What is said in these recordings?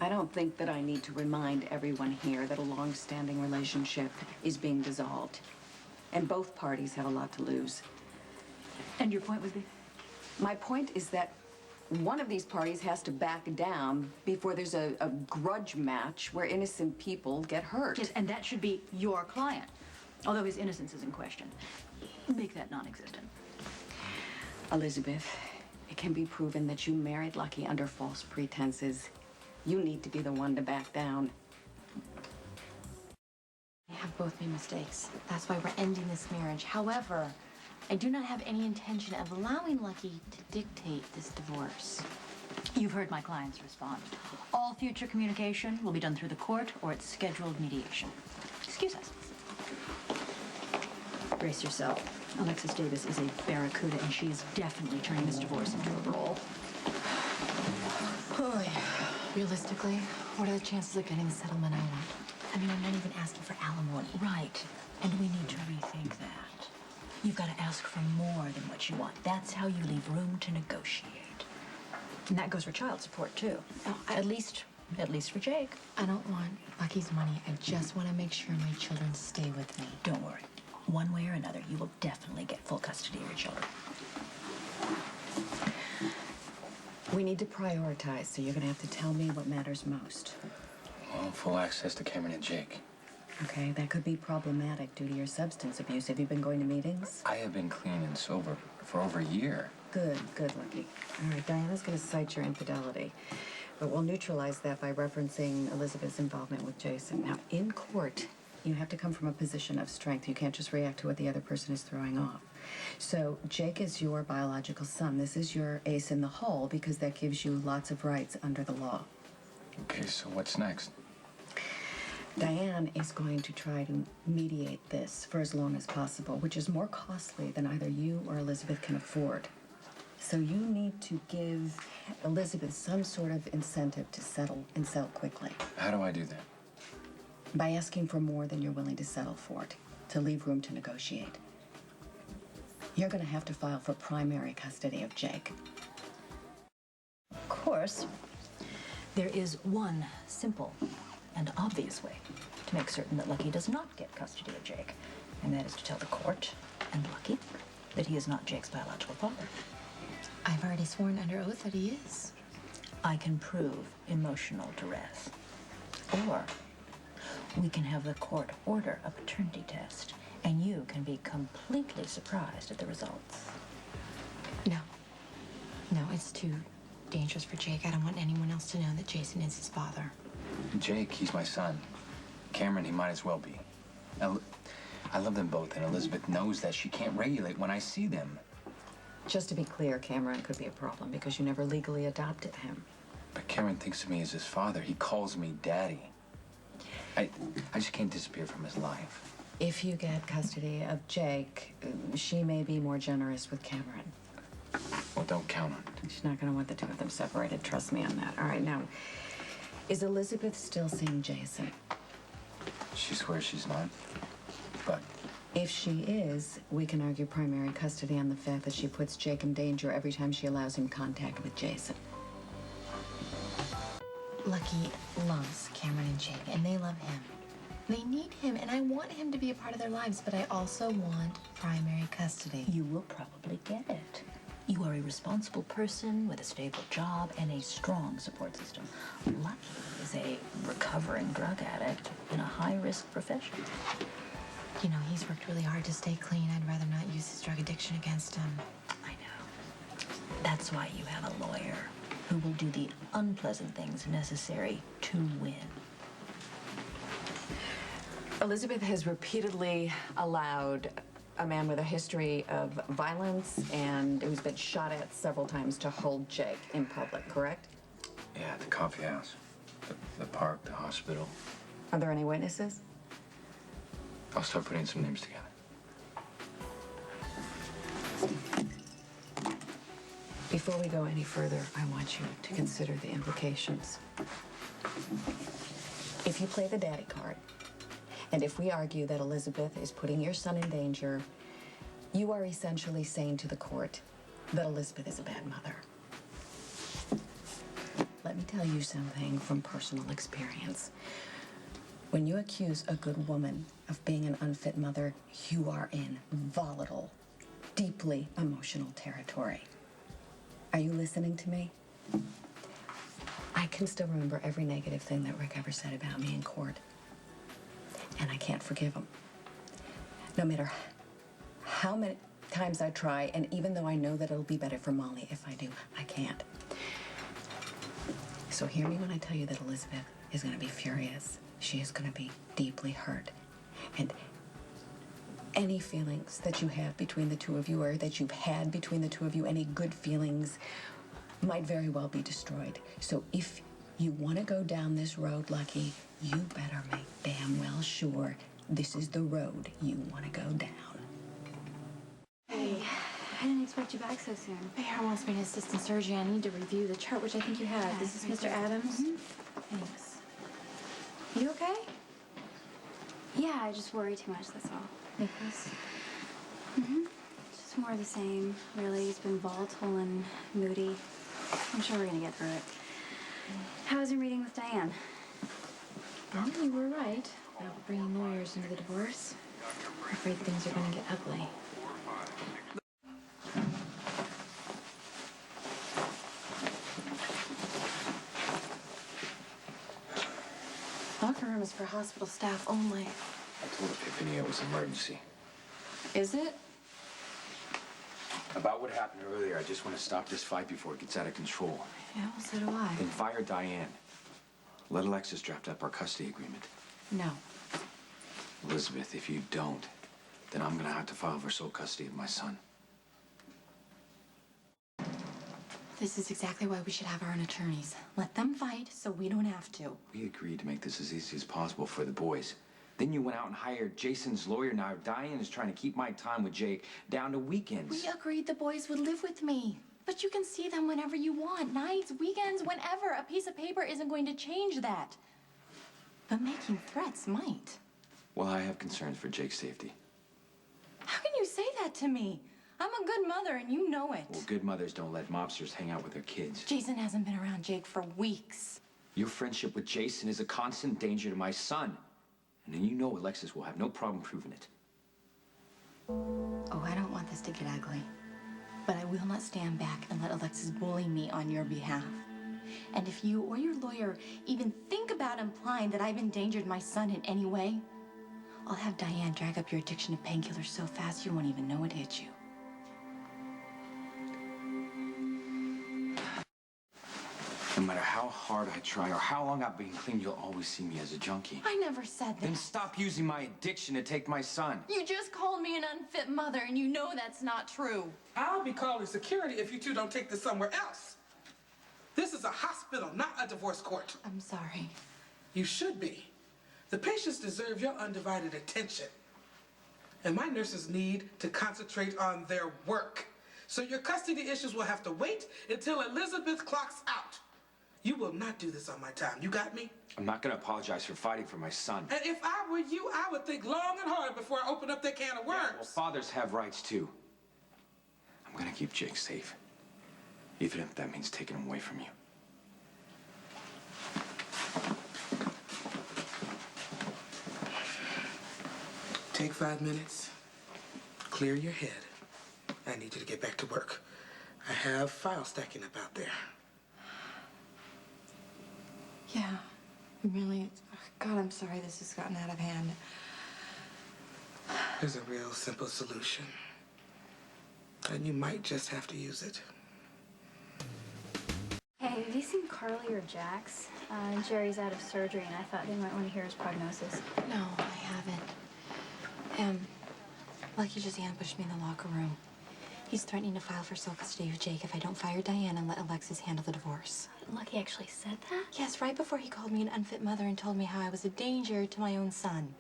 I don't think that I need to remind everyone here that a long-standing relationship is being dissolved. And both parties have a lot to lose. And your point would be? My point is that one of these parties has to back down before there's a grudge match where innocent people get hurt. Yes, and that should be your client, although his innocence is in question. Make that non-existent. Elizabeth, it can be proven that you married Lucky under false pretenses. You need to be the one to back down. I have both made mistakes. That's why we're ending this marriage. However, I do not have any intention of allowing Lucky to dictate this divorce. You've heard my client's response. All future communication will be done through the court or its scheduled mediation. Excuse us. Brace yourself. Alexis Davis is a barracuda, and she is definitely turning this divorce into a brawl. Oh, yeah. Realistically, what are the chances of getting the settlement I want? I mean, I'm not even asking for alimony. Right. And we need to rethink that. You've got to ask for more than what you want. That's how you leave room to negotiate. And that goes for child support, too. No, At least for Jake. I don't want Lucky's money. I just want to make sure my children stay with me. Don't worry. One way or another, you will definitely get full custody of your children. We need to prioritize, so you're going to have to tell me what matters most. Well, full access to Cameron and Jake. Okay, that could be problematic due to your substance abuse. Have you been going to meetings? I have been clean and sober for over a year. Good, Lucky. All right, Diana's going to cite your infidelity, but we'll neutralize that by referencing Elizabeth's involvement with Jason. Now, in court, you have to come from a position of strength. You can't just react to what the other person is throwing off. So, Jake is your biological son. This is your ace in the hole because that gives you lots of rights under the law. Okay, so what's next? Diane is going to try to mediate this for as long as possible, which is more costly than either you or Elizabeth can afford. So you need to give Elizabeth some sort of incentive to settle and settle quickly. How do I do that? By asking for more than you're willing to settle for it, to leave room to negotiate. You're going to have to file for primary custody of Jake. Of course, there is one simple and obvious way to make certain that Lucky does not get custody of Jake, and that is to tell the court and Lucky that he is not Jake's biological father. I've already sworn under oath that he is. I can prove emotional duress. Or we can have the court order a paternity test, and you can be completely surprised at the results. No. No, it's too dangerous for Jake. I don't want anyone else to know that Jason is his father. Jake, he's my son. Cameron, he might as well be. I love them both, and Elizabeth knows that. She can't regulate when I see them. Just to be clear, Cameron could be a problem because you never legally adopted him. But Cameron thinks of me as his father. He calls me daddy. I just can't disappear from his life. If you get custody of Jake, she may be more generous with Cameron. Well, don't count on it. She's not going to want the two of them separated. Trust me on that. All right, now, is Elizabeth still seeing Jason? She swears she's not. But If she is, we can argue primary custody on the fact that she puts Jake in danger every time she allows him contact with Jason. Lucky loves Cameron and Jake, and they love him. They need him, and I want him to be a part of their lives, but I also want primary custody. You will probably get it. You are a responsible person with a stable job and a strong support system. Lucky is a recovering drug addict in a high-risk profession. You know, he's worked really hard to stay clean. I'd rather not use his drug addiction against him. I know. That's why you have a lawyer who will do the unpleasant things necessary to win. Elizabeth has repeatedly allowed a man with a history of violence and who's been shot at several times to hold Jake in public, correct? yeah, the coffee house, the park, the hospital. Are there any witnesses? I'll start putting some names together. Before we go any further, I want you to consider the implications. If you play the daddy card, and if we argue that Elizabeth is putting your son in danger, you are essentially saying to the court that Elizabeth is a bad mother. Let me tell you something from personal experience. When you accuse a good woman of being an unfit mother, you are in volatile, deeply emotional territory. Are you listening to me? I can still remember every negative thing that Rick ever said about me in court. And I can't forgive him. No matter how many times I try, and even though I know that it'll be better for Molly if I do, I can't. So hear me when I tell you that Elizabeth is going to be furious. She is going to be deeply hurt. And any feelings that you have between the two of you, or that you've had between the two of you, any good feelings, might very well be destroyed. So if you want to go down this road, Lucky, you better make damn well sure this is the road you want to go down. Hey, I didn't expect you back so soon. Bear wants me to assist in surgery. I need to review the chart, which I think you have. Yeah, This is right Mr. there. Adams. Thanks. You okay? Yeah, I just worry too much, that's all. Nicholas? It's just more of the same, really. He's been volatile and moody. I'm sure we're gonna get through it. How was your meeting with Diane? Well, you were right about bringing lawyers into the divorce. I'm afraid things are going to get ugly. Locker room is for hospital staff only. I told Epiphany it was an emergency. Is it? About what happened earlier, I just want to stop this fight before it gets out of control. Yeah, well, so do I. Then fire Diane. Let Alexis draft up our custody agreement. No. Elizabeth, if you don't, then I'm gonna have to file for sole custody of my son. This is exactly why we should have our own attorneys. Let them fight so we don't have to. We agreed to make this as easy as possible for the boys. Then you went out and hired Jason's lawyer. Now Diane is trying to keep my time with Jake down to weekends. We agreed the boys would live with me. But you can see them whenever you want. Nights, weekends, whenever. A piece of paper isn't going to change that. But making threats might. Well, I have concerns for Jake's safety. How can you say that to me? I'm a good mother and you know it. Well, good mothers don't let mobsters hang out with their kids. Jason hasn't been around Jake for weeks. Your friendship with Jason is a constant danger to my son. And then you know Alexis will have no problem proving it. Oh, I don't want this to get ugly. But I will not stand back and let Alexis bully me on your behalf. And if you or your lawyer even think about implying that I've endangered my son in any way, I'll have Diane drag up your addiction to painkillers so fast you won't even know it hit you. No matter how hard I try or how long I've been clean, you'll always see me as a junkie. I never said that. Then stop using my addiction to take my son. You just called me an unfit mother, and you know that's not true. I'll be calling security if you two don't take this somewhere else. This is a hospital, not a divorce court. I'm sorry. You should be. The patients deserve your undivided attention. And my nurses need to concentrate on their work. So your custody issues will have to wait until Elizabeth clocks out. You will not do this on my time. You got me? I'm not gonna apologize for fighting for my son. And if I were you, I would think long and hard before I open up that can of worms. Well, fathers have rights too. I'm gonna keep Jake safe, even if that means taking him away from you. Take 5 minutes. Clear your head. I need you to get back to work. I have files stacking up out there. Yeah, really. God, I'm sorry this has gotten out of hand. There's a real simple solution. And you might just have to use it. Hey, have you seen Carly or Jax? Jerry's out of surgery, and I thought they might want to hear his prognosis. No, I haven't. Lucky just ambushed me in the locker room. He's threatening to file for sole custody of Jake if I don't fire Diane and let Alexis handle the divorce. Lucky actually said that? Yes, right before he called me an unfit mother and told me how I was a danger to my own son.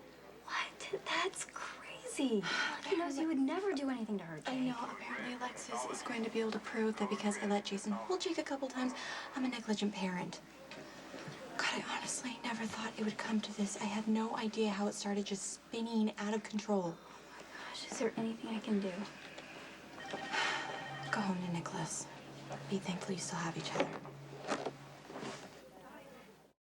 What? That's crazy. Lucky knows you would never do anything to hurt Jake. I know, apparently Alexis is going to be able to prove that because I let Jason hold Jake a couple times, I'm a negligent parent. God, I honestly never thought it would come to this. I had no idea how it started just spinning out of control. Gosh, is there anything I can do? Go home to Nicholas. Be thankful you still have each other.